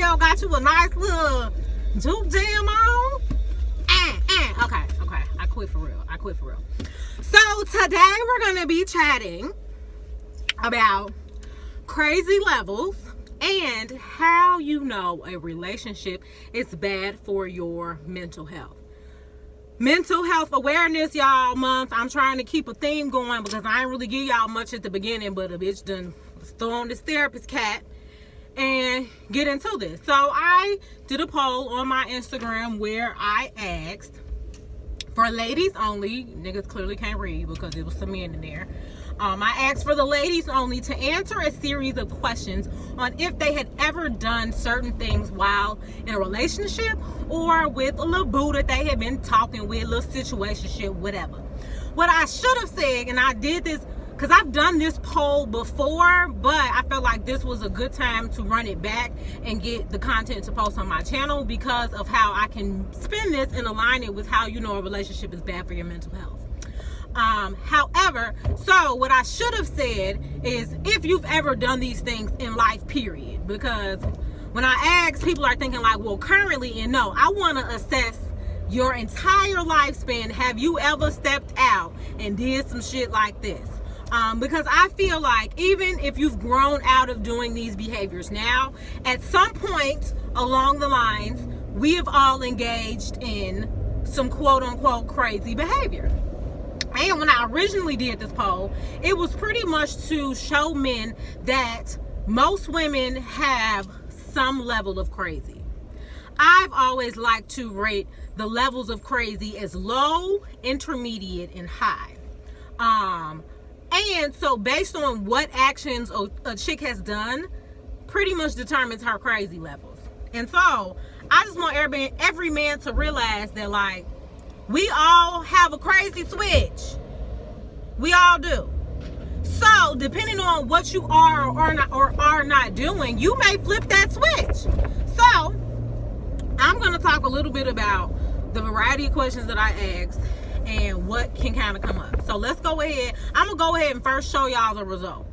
video, got you a nice little juke jam on. Okay, I quit for real. So today we're gonna be chatting about crazy levels and how you know a relationship is bad for your mental health. Mental health awareness, y'all, month. I'm trying to keep a theme going because I ain't really give y'all much at the beginning, but a bitch done throw on this therapist cat and get into this. So I did a poll on my Instagram where I asked for ladies only. Niggas clearly can't read because there was some men in there. I asked for the ladies only to answer a series of questions on if they had ever done certain things while in a relationship or with a little boo that they had been talking with, a little situationship, whatever. What I should have said, and I did this because I've done this poll before, but I felt like this was a good time to run it back and get the content to post on my channel because of how I can spin this and align it with how you know a relationship is bad for your mental health. However, so what I should have said is if you've ever done these things in life, period. Because when I ask, people are thinking like, well, currently, and no, I want to assess your entire lifespan. Have you ever stepped out and did some shit like this? Because I feel like even if you've grown out of doing these behaviors now, at some point along the lines, we have all engaged in some quote unquote crazy behavior. And when I originally did this poll, it was pretty much to show men that most women have some level of crazy. I've always liked to rate the levels of crazy as low, intermediate, and high. And so based on what actions a chick has done, pretty much determines her crazy levels. And so I just want every man to realize that, like, we all have a crazy switch. We all do. So depending on what you are or are not doing, you may flip that switch. So I'm going to talk a little bit about the variety of questions that I asked and what can kind of come up. So let's go ahead. I'm going to go ahead and first show y'all the results.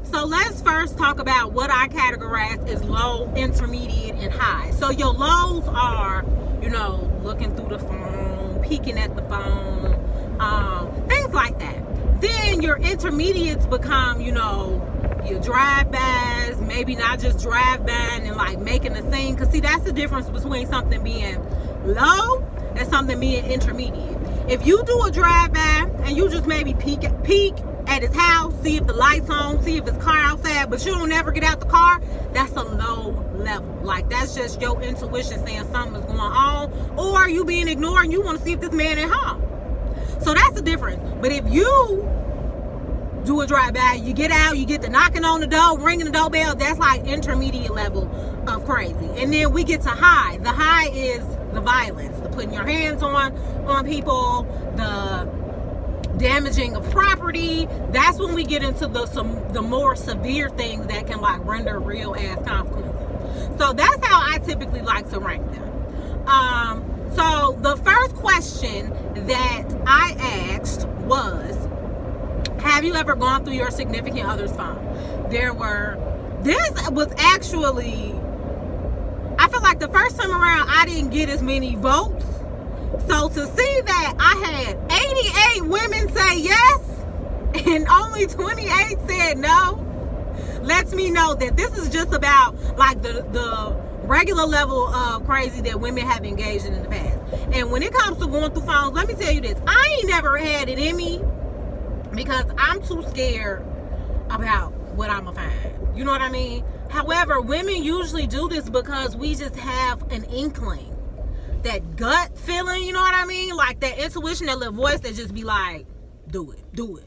So let's first talk about what I categorize as low, intermediate, and high. So your lows are, you know, looking through the phone, peeking at the phone, things like that. Then your intermediates become, you know, your drive-bys, maybe not just drive-by and like making a scene. Because see, that's the difference between something being low and something being intermediate. If you do a drive-by and you just maybe peek at his house, see if the light's on, see if his car outside, but you don't ever get out the car, that's a low level. Like, that's just your intuition saying something's going on, or you being ignored and you want to see if this man at home. So that's the difference. But if you do a drive-by, you get out, you get the knocking on the door, ringing the doorbell, that's like intermediate level of crazy. And then we get to high. The high is the violence, the putting your hands on people, the damaging of property. That's when we get into the more severe things that can like render real ass consequences. So that's how I typically like to rank them. So the first question that I asked was, have you ever gone through your significant other's phone? This was actually, I feel like the first time around I didn't get as many votes So to see that I had 88 women say yes and only 28 said no lets me know that this is just about like the regular level of crazy that women have engaged in the past. And when it comes to going through phones, let me tell you this, I ain't never had it in me because I'm too scared about what I'm gonna find. You know what I mean? However, women usually do this because we just have an inkling, that gut feeling, you know what I mean? Like that intuition, that little voice that just be like, do it. Look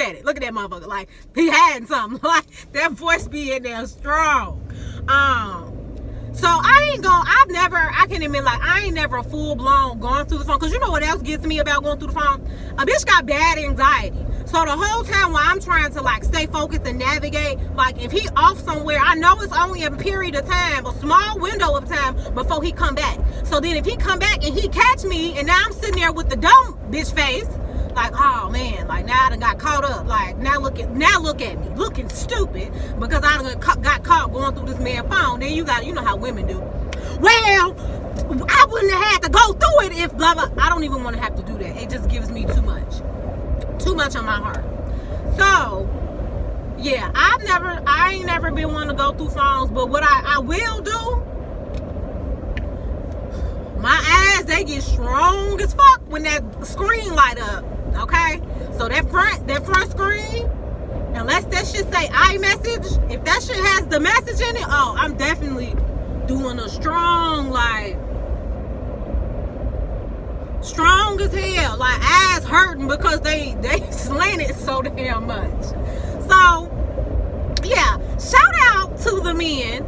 at it. Look at that motherfucker. Like, he had something. Like, that voice be in there strong. So I can admit, like, I ain't never full blown going through the phone. Cause you know what else gets me about going through the phone? A bitch got bad anxiety. So the whole time while I'm trying to like stay focused and navigate, like if he off somewhere, I know it's only a period of time, a small window of time before he come back. So then if he come back and he catch me and now I'm sitting there with the dumb bitch face, like, oh man, like now I done got caught up. Like now look at me looking stupid because I done got caught going through this man's phone. Then you know how women do. Well, I wouldn't have had to go through it if blah blah. I don't even want to have to do that. It just gives me too much on my heart. So yeah, I ain't never been one to go through phones, but what I will do, my eyes, they get strong as fuck when that screen light up. Okay, so that front screen, unless that shit say iMessage, if that shit has the message in it, oh, I'm definitely doing a strong, like strong as hell, like eyes hurting because they slanted so damn much. So yeah, shout out to the men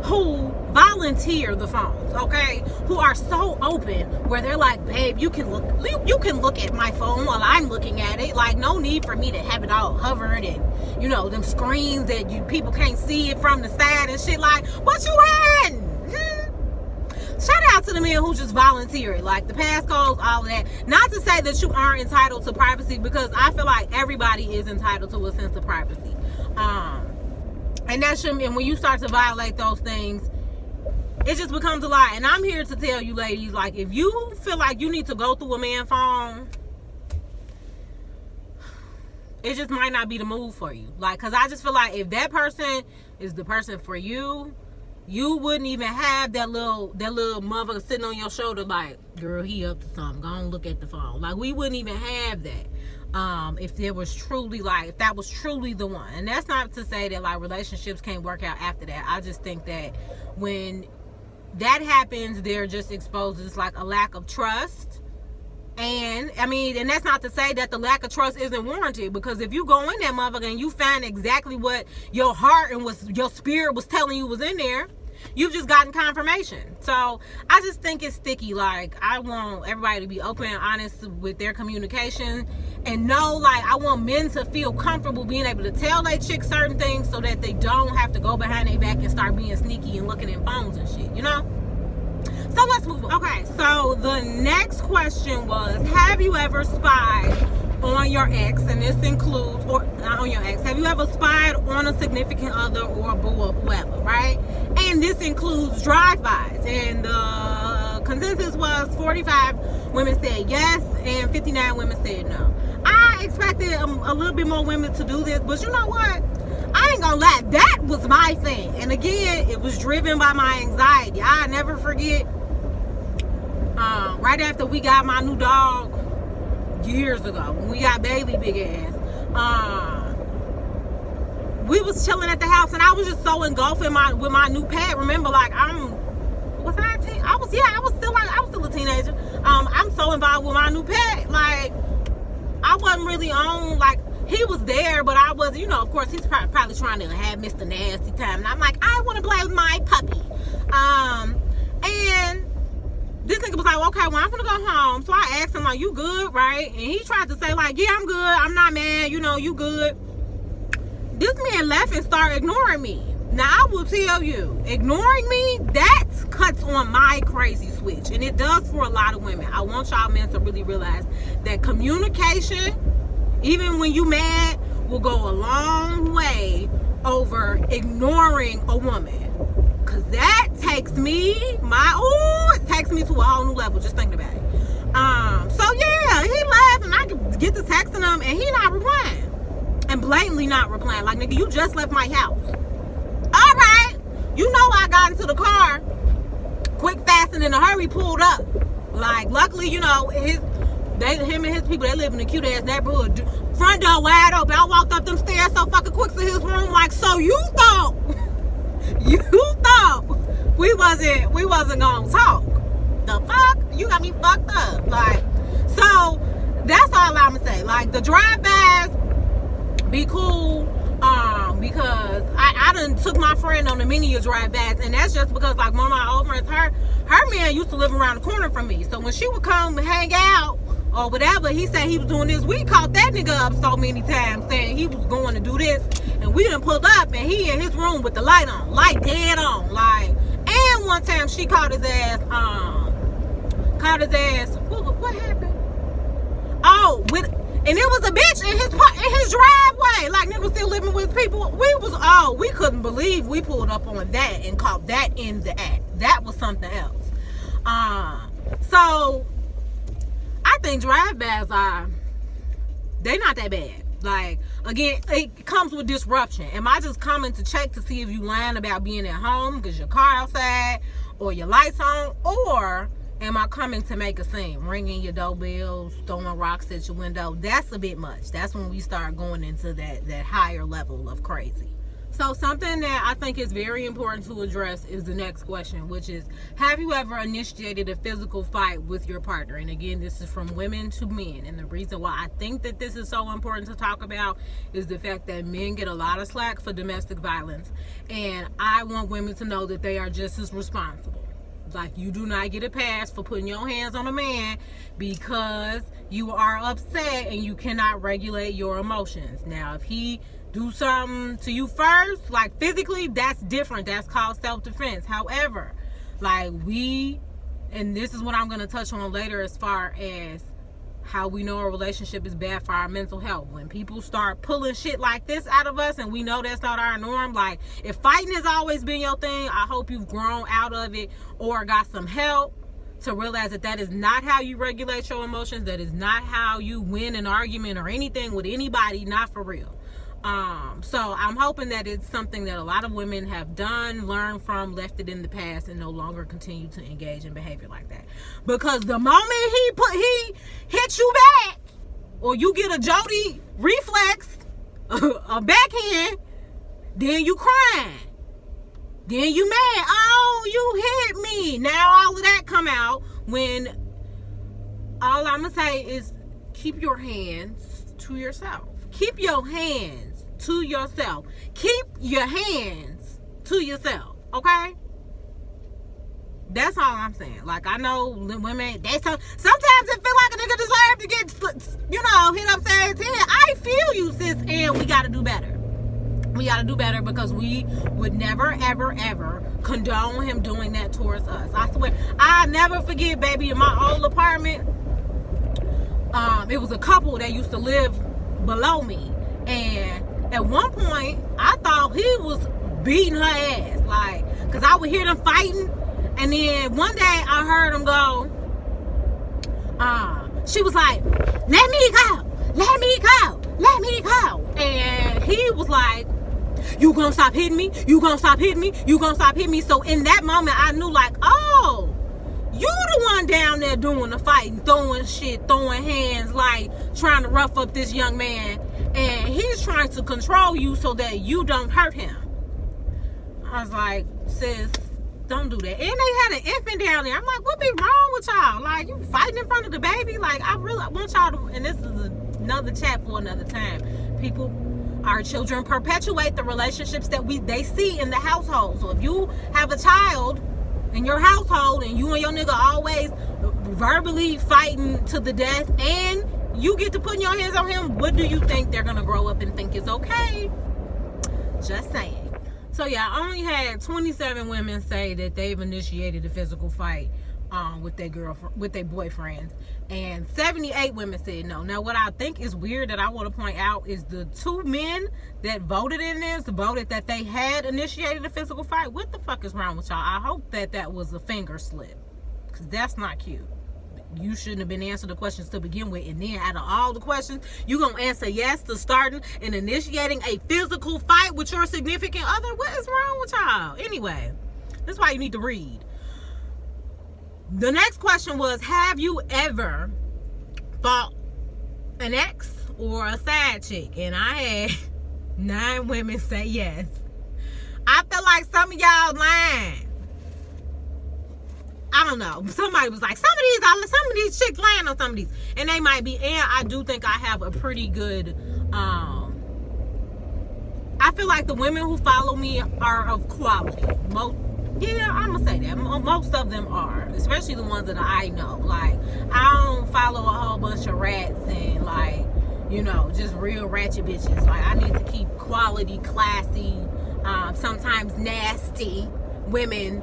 who volunteer the phones, okay, who are so open where they're like, babe, you can look at my phone while I'm looking at it. Like, no need for me to have it all hovered and, you know, them screens that people can't see it from the side and shit. Like, what you had? Shout out to the men who just volunteer it, like the passcodes, all of that. Not to say that you aren't entitled to privacy, because I feel like everybody is entitled to a sense of privacy. And that shouldn't, and when you start to violate those things, it just becomes a lie. And I'm here to tell you ladies, like, if you feel like you need to go through a man's phone, it just might not be the move for you. Like, because I just feel like if that person is the person for you, you wouldn't even have that little motherfucker sitting on your shoulder like, girl, he up to something, go on, look at the phone. Like, we wouldn't even have that if that was truly the one. And that's not to say that like relationships can't work out after that. I just think that when that happens, there just exposes like a lack of trust. And I mean, and that's not to say that the lack of trust isn't warranted, because if you go in that motherfucker and you find exactly what your heart and your spirit was telling you was in there, you've just gotten confirmation. So I just think it's sticky. Like, I want everybody to be open and honest with their communication, and know, like, I want men to feel comfortable being able to tell their chick certain things so that they don't have to go behind their back and start being sneaky and looking at phones and shit, you know? So let's move on. Okay, so the next question was, have you ever spied on your ex? And this includes, or not on your ex, have you ever spied on a significant other or a boo or whoever, right? And this includes drive-bys. And the consensus was 45 women said yes and 59 women said no. I expected a little bit more women to do this, but you know what? I ain't gonna lie, that was my thing. And again, it was driven by my anxiety. I never forget, right after we got my new dog years ago, when we got Bailey big ass, we was chilling at the house, and I was just so engulfed with my new pet. Remember, like, I was still a teenager. I'm so involved with my new pet, like, I wasn't really on, like, he was there, but I was, you know, of course, he's probably trying to have Mr. Nasty time. And I'm like, I want to play with my puppy. And this nigga was like, okay, well, I'm going to go home. So I asked him, like, you good, right? And he tried to say, like, yeah, I'm good. I'm not mad. You know, you good. This man left and started ignoring me. Now, I will tell you, ignoring me, that cuts on my crazy switch. And it does for a lot of women. I want y'all men to really realize that communication, even when you mad, will go a long way over ignoring a woman. Cause that takes me me to a whole new level just thinking about it. So yeah, he left, and I get to texting him, and he not replying, and blatantly not replying. Like, nigga, you just left my house. All right, you know I got into the car, quick, fast, and in a hurry, pulled up. Like, luckily, you know, him and his people, they live in a cute ass neighborhood. Front door wide open. I walked up them stairs so fucking quick to his room. Like, so you thought we wasn't gonna talk? The fuck? You got me fucked up. Like, so that's all I'ma say. Like, the drive-bys be cool. Because I done took my friend on a many drive-bys, and that's just because, like, one of my old friends, her man used to live around the corner from me. So when she would come hang out or whatever, he said he was doing this. We caught that nigga up so many times saying he was going to do this, and we done pulled up, and he in his room with the light dead on. Like, and one time she caught his ass. What happened? And it was a bitch in his driveway. Like, nigga was still living with people. We couldn't believe we pulled up on that and caught that in the act. That was something else. So I think drive-bys they're not that bad. Like, again, it comes with disruption. Am I just coming to check to see if you lying about being at home because your car outside or your lights on, or am I coming to make a scene, ringing your doorbell, throwing rocks at your window? That's a bit much. That's when we start going into that higher level of crazy. So something that I think is very important to address is the next question, which is, have you ever initiated a physical fight with your partner? And again, this is from women to men. And the reason why I think that this is so important to talk about is the fact that men get a lot of slack for domestic violence. And I want women to know that they are just as responsible. Like, you do not get a pass for putting your hands on a man because you are upset and you cannot regulate your emotions. Now, if he do something to you first, like physically, that's different. That's called self-defense. However, like, and this is what I'm going to touch on later as far as how we know a relationship is bad for our mental health. When people start pulling shit like this out of us and we know that's not our norm, like, if fighting has always been your thing, I hope you've grown out of it or got some help to realize that is not how you regulate your emotions. That is not how you win an argument or anything with anybody, not for real. So I'm hoping that it's something that a lot of women have done, learned from, left it in the past, and no longer continue to engage in behavior like that. Because the moment he hits you back, or you get a Jody reflex, a backhand, then you crying. Then you mad. Oh, you hit me. Now all of that come out when all I'm going to say is keep your hands to yourself. Keep your hands to yourself. Keep your hands to yourself, okay? That's all I'm saying. Like, I know women, sometimes it feel like a nigga deserve to get, hit upside his head. I feel you, sis, and we gotta do better. We gotta do better because we would never, ever, ever condone him doing that towards us. I swear. I'll never forget, baby, in my old apartment, it was a couple that used to live below me, and at one point I thought he was beating her ass, like, because I would hear them fighting, and then one day I heard him go, she was like, let me go, let me go, let me go, and he was like, you gonna stop hitting me, you gonna stop hitting me, you gonna stop hitting me. So in that moment I knew, like, oh, you the one down there doing the fighting, throwing shit, throwing hands, like trying to rough up this young man, and he's trying to control you so that you don't hurt him. I was like, sis, don't do that. And they had an infant down there. I'm like, what be wrong with y'all? Like, you fighting in front of the baby? Like, I really want y'all to, and this is another chat for another time. Our children perpetuate the relationships that they see in the household. So if you have a child in your household and you and your nigga always verbally fighting to the death and you get to putting your hands on him, what do you think they're gonna grow up and think is okay? Just saying. So yeah, I only had 27 women say that they've initiated a physical fight with their boyfriends, and 78 women said no. Now, what I think is weird that I want to point out is the 2 men that voted in this voted that they had initiated a physical fight. What the fuck is wrong with y'all? I hope that was a finger slip, because that's not cute. You shouldn't have been answering the questions to begin with, and then out of all the questions, you gonna answer yes to starting and initiating a physical fight with your significant other. What is wrong with y'all? Anyway, that's why you need to read. The next question was, have you ever fought an ex or a side chick? And I had 9 women say yes. I feel like some of y'all lying. I don't know. Somebody was like, some of these chicks lying on some of these. And they might be. And I do think I have a pretty good, I feel like the women who follow me are of quality. Yeah, I'm gonna say that. Most of them are, especially the ones that I know. Like, I don't follow a whole bunch of rats and, like, you know, just real ratchet bitches. Like, I need to keep quality, classy, sometimes nasty women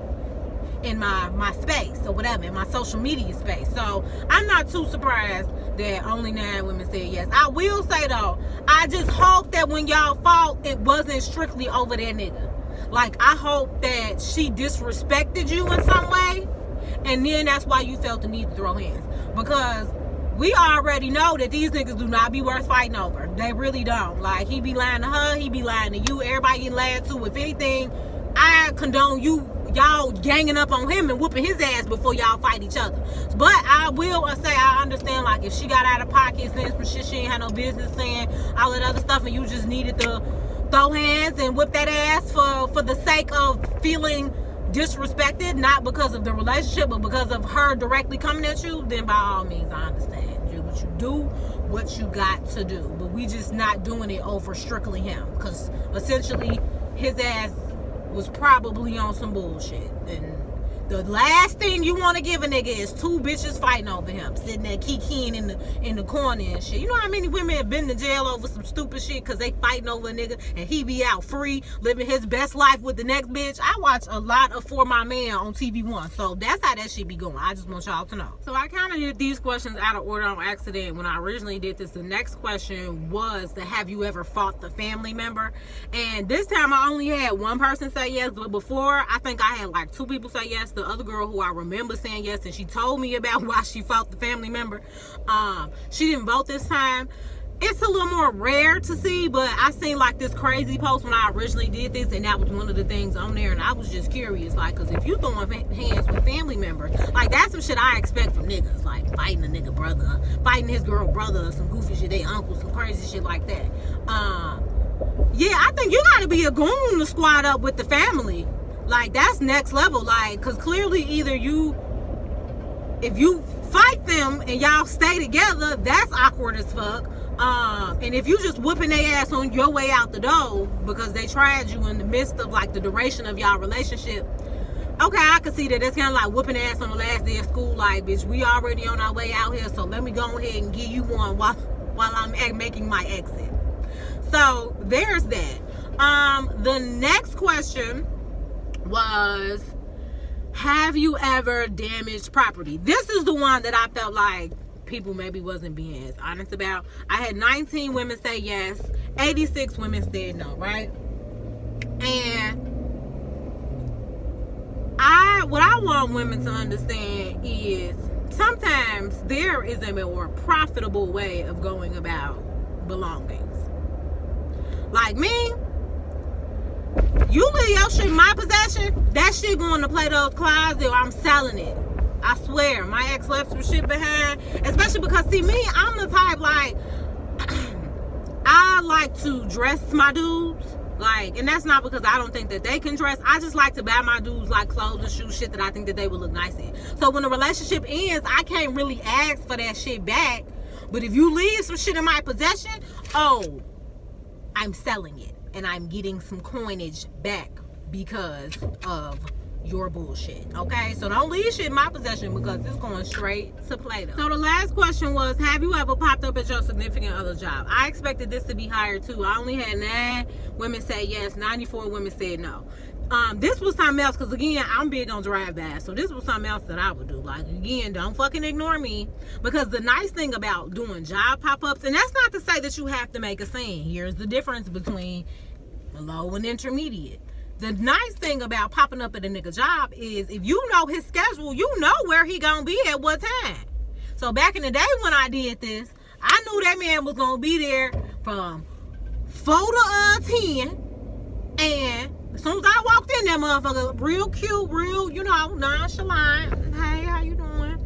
in my space or whatever, in my social media space. So I'm not too surprised that only 9 women said yes. I will say though, I just hope that when y'all fought, it wasn't strictly over that nigga. Like, I hope that she disrespected you in some way, and then that's why you felt the need to throw hands. Because we already know that these niggas do not be worth fighting over. They really don't. Like, he be lying to her, he be lying to you, everybody getting lied to. If anything, I condone y'all ganging up on him and whooping his ass before y'all fight each other. But I will say, I understand, like, if she got out of pocket, saying some shit she ain't had no business saying, all that other stuff, and you just needed to throw hands and whip that ass for the sake of feeling disrespected, not because of the relationship, but because of her directly coming at you, then by all means, I understand. Do what you got to do. But we just not doing it over strictly him. Because essentially, his ass was probably on some bullshit. And the last thing you want to give a nigga is 2 bitches fighting over him, sitting there kikiing in the corner and shit. You know how many women have been to jail over some stupid shit because they fighting over a nigga and he be out free living his best life with the next bitch? I watch a lot of For My Man on TV1, so that's how that shit be going. I just want y'all to know. So I kind of did these questions out of order on accident. When I originally did this, the next question was the have you ever fought the family member? And this time I only had 1 person say yes, but before I think I had like 2 people say yes. The other girl who I remember saying yes, and she told me about why she fought the family member, she didn't vote this time. It's a little more rare to see, but I seen like this crazy post when I originally did this, and that was one of the things on there, and I was just curious, like, because if you throwing hands with family members, like, that's some shit I expect from niggas, like fighting a nigga brother, fighting his girl brother, or some goofy shit, they uncle, some crazy shit like that. Yeah, I think you gotta be a goon to squad up with the family. Like, that's next level. Like, because clearly either if you fight them and y'all stay together, that's awkward as fuck. And if you just whooping their ass on your way out the door because they tried you in the midst of like the duration of y'all relationship, okay, I can see that. That's kind of like whooping ass on the last day of school. Like, bitch, we already on our way out here, so let me go ahead and give you one while I'm making my exit. So there's that. The next question was, have you ever damaged property? This is the one that I felt like people maybe wasn't being as honest about. I had 19 women say yes, 86 women said no, right? And what I want women to understand is sometimes there is a more profitable way of going about belongings. Like me, you leave your shit in my possession, that shit going to Plato's Closet or I'm selling it. I swear, my ex left some shit behind. Especially because, see, me, I'm the type, like, I like to dress my dudes. Like, and that's not because I don't think that they can dress. I just like to buy my dudes, like, clothes and shoes, shit that I think that they would look nice in. So when the relationship ends, I can't really ask for that shit back. But if you leave some shit in my possession, oh, I'm selling it. And I'm getting some coinage back because of your bullshit. Okay, so don't leave shit in my possession because it's going straight to Play-Doh. So the last question was, have you ever popped up at your significant other job? I expected this to be higher too. I only had 9 women say yes, 94 women said no. This was something else, because again, I'm big on drive-by, so this was something else that I would do. Like, again, don't fucking ignore me, because the nice thing about doing job pop-ups, and that's not to say that you have to make a scene. Here's the difference between low and intermediate. the nice thing about popping up at a nigga job is if you know his schedule, you know where he gonna be at what time. So back in the day when I did this, I knew that man was gonna be there from 4 to 10, and as soon as I walked in, that motherfucker real cute, real, nonchalant. Hey, how you doing?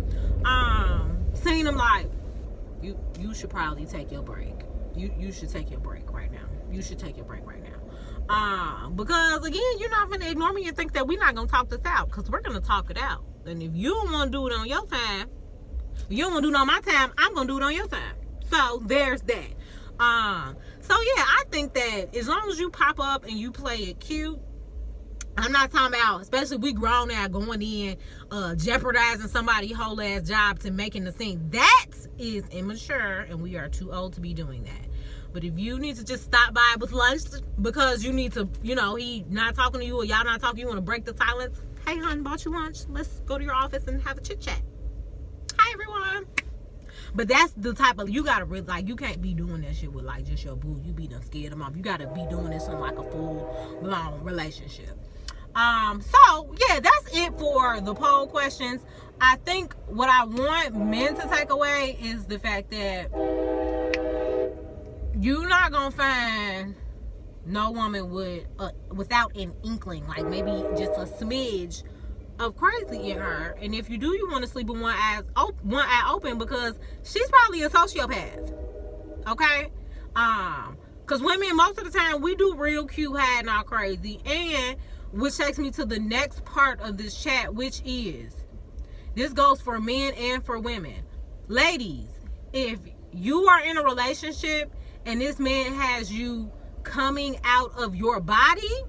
Seen him like, you should probably take your break. You should take your break right now. You should take your break right now. Because again, you're not gonna ignore me and think that we're not gonna talk this out, because we're gonna talk it out. And if you don't want to do it on your time, you don't want to do it on my time, I'm gonna do it on your time. So there's that. So yeah, I think that as long as you pop up and you play it cute, I'm not talking about, especially we grown now going in, jeopardizing somebody's whole ass job to making the scene. That is immature, and we are too old to be doing that. But if you need to just stop by with lunch because you need to, he not talking to you or y'all not talking, you want to break the silence. Hey, hon, bought you lunch. Let's go to your office and have a chit chat. Hi, everyone. But that's the type of, you gotta really, like, you can't be doing that shit with like just your boo. You be done scared them off. You gotta be doing this in like a full blown relationship. So yeah, that's it for the poll questions. I think what I want men to take away is the fact that you're not gonna find no woman without an inkling, like maybe just a smidge of crazy in her. And if you do, you want to sleep with one eye open, because she's probably a sociopath. Okay? Because women, most of the time, we do real cute, hiding all crazy. And which takes me to the next part of this chat, which is, this goes for men and for women. Ladies, if you are in a relationship and this man has you coming out of your body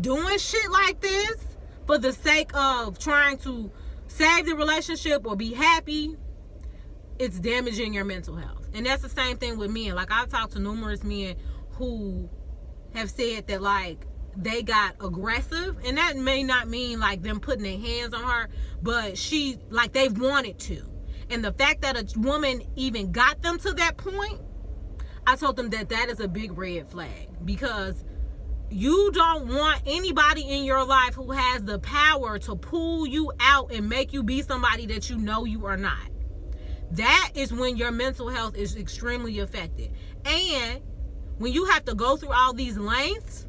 doing shit like this for the sake of trying to save the relationship or be happy, it's damaging your mental health. And that's the same thing with men. Like, I've talked to numerous men who have said that, like, they got aggressive, and that may not mean like them putting their hands on her, but they wanted to. And the fact that a woman even got them to that point, I told them that is a big red flag, because you don't want anybody in your life who has the power to pull you out and make you be somebody that you know you are not. That is when your mental health is extremely affected. And when you have to go through all these lengths,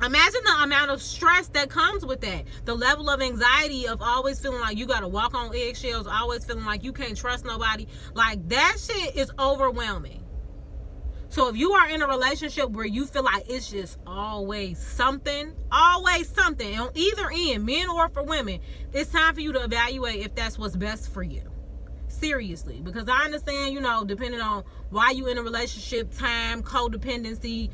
imagine the amount of stress that comes with that. The level of anxiety of always feeling like you got to walk on eggshells, always feeling like you can't trust nobody. Like, that shit is overwhelming. So if you are in a relationship where you feel like it's just always something on either end, men or for women, it's time for you to evaluate if that's what's best for you. Seriously. Because I understand, depending on why you in a relationship, time, codependency,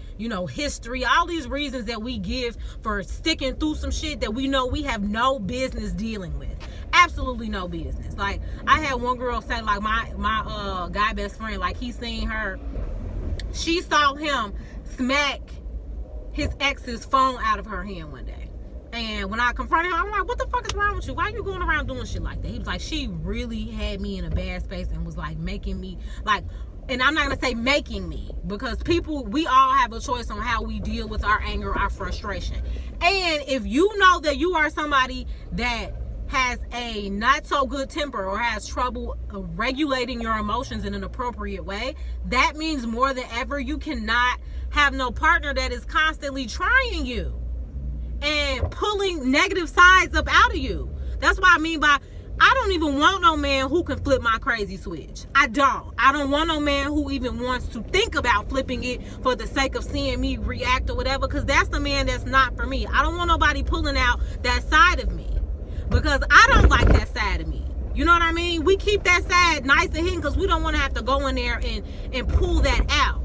history, all these reasons that we give for sticking through some shit that we know we have no business dealing with. Absolutely no business. Like, I had one girl say, like, my guy best friend, like, he seen her, she saw him smack his ex's phone out of her hand one day. And when I confronted her, I'm like, what the fuck is wrong with you? Why are you going around doing shit like that? He was like, she really had me in a bad space and was like making me, like, and I'm not going to say making me, because we all have a choice on how we deal with our anger, our frustration. And if you know that you are somebody that has a not so good temper or has trouble regulating your emotions in an appropriate way, that means more than ever you cannot have no partner that is constantly trying you and pulling negative sides up out of you. That's what I mean by, I don't even want no man who can flip my crazy switch. I don't want no man who even wants to think about flipping it for the sake of seeing me react or whatever, because that's the man that's not for me. I don't want nobody pulling out that side of me, because I don't like that side of me. You know what I mean? We keep that side nice and hidden because we don't want to have to go in there and pull that out.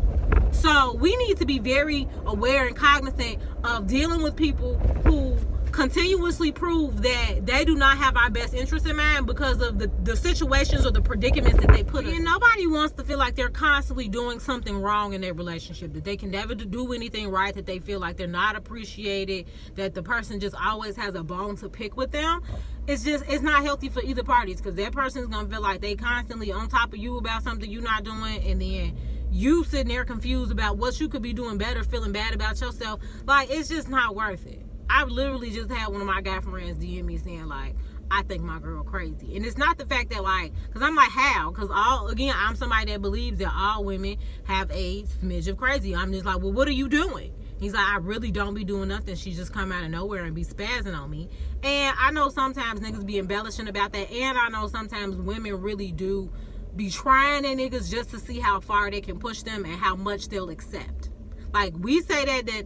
So we need to be very aware and cognizant of dealing with people who continuously prove that they do not have our best interest in mind because of the situations or the predicaments that they put in. Nobody wants to feel like they're constantly doing something wrong in their relationship, that they can never do anything right, that they feel like they're not appreciated, that the person just always has a bone to pick with them. It's not healthy for either parties, because that person's gonna feel like they constantly on top of you about something you're not doing, and then you sitting there confused about what you could be doing better, feeling bad about yourself. Like, it's just not worth it. I literally just had one of my guy friends DM me saying, like, I think my girl crazy. And it's not the fact that, like, because I'm like, how? Because I'm somebody that believes that all women have a smidge of crazy. I'm just like, well, what are you doing? He's like, I really don't be doing nothing. She just come out of nowhere and be spazzing on me. And I know sometimes niggas be embellishing about that. And I know sometimes women really do be trying their niggas just to see how far they can push them and how much they'll accept. Like, we say that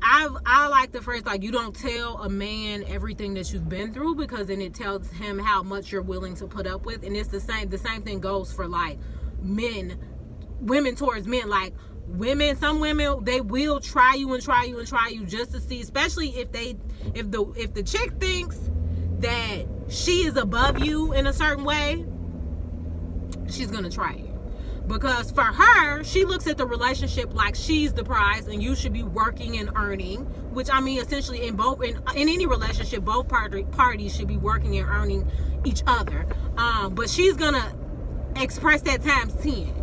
I like the phrase, like, you don't tell a man everything that you've been through, because then it tells him how much you're willing to put up with. And it's the same thing goes for, like, women towards men. Like, some women, they will try you just to see, especially if the chick thinks that she is above you in a certain way, she's gonna try you. Because for her, she looks at the relationship like she's the prize and you should be working and earning, which, I mean, essentially in any relationship, both parties should be working and earning each other. But she's gonna express that times 10.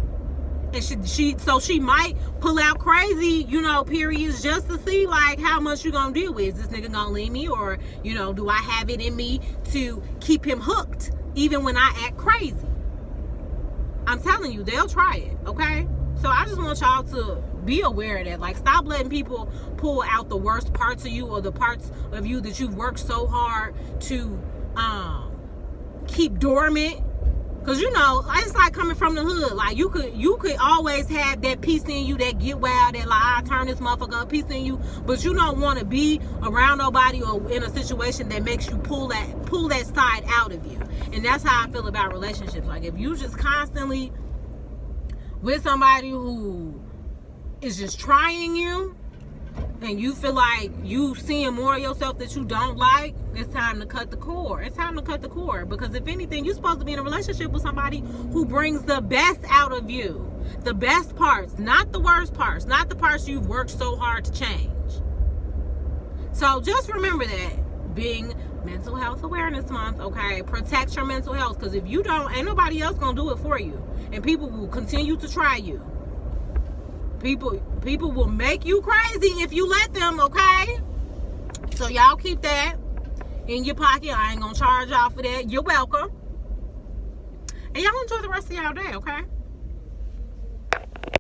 And she might pull out crazy, periods, just to see, like, how much you gonna deal with. Is this nigga gonna leave me, or, do I have it in me to keep him hooked even when I act crazy? I'm telling you, they'll try it, okay? So I just want y'all to be aware of that. Like, stop letting people pull out the worst parts of you, or the parts of you that you've worked so hard to keep dormant. Because, it's like coming from the hood. Like, you could always have that piece in you that get wild, that, like, I turn this motherfucker up, piece in you. But you don't want to be around nobody or in a situation that makes you pull that side out of you. And that's how I feel about relationships. Like, if you just constantly with somebody who is just trying you, and you feel like you seeing more of yourself that you don't like, it's time to cut the cord. It's time to cut the cord. Because if anything, you're supposed to be in a relationship with somebody who brings the best out of you. The best parts, not the worst parts, not the parts you've worked so hard to change. So just remember that, being Mental Health Awareness Month, okay? Protect your mental health, because if you don't, ain't nobody else gonna do it for you. And people will continue to try you. People will make you crazy if you let them, okay? So y'all keep that in your pocket. I ain't gonna charge y'all for that. You're welcome. And y'all enjoy the rest of y'all day, okay?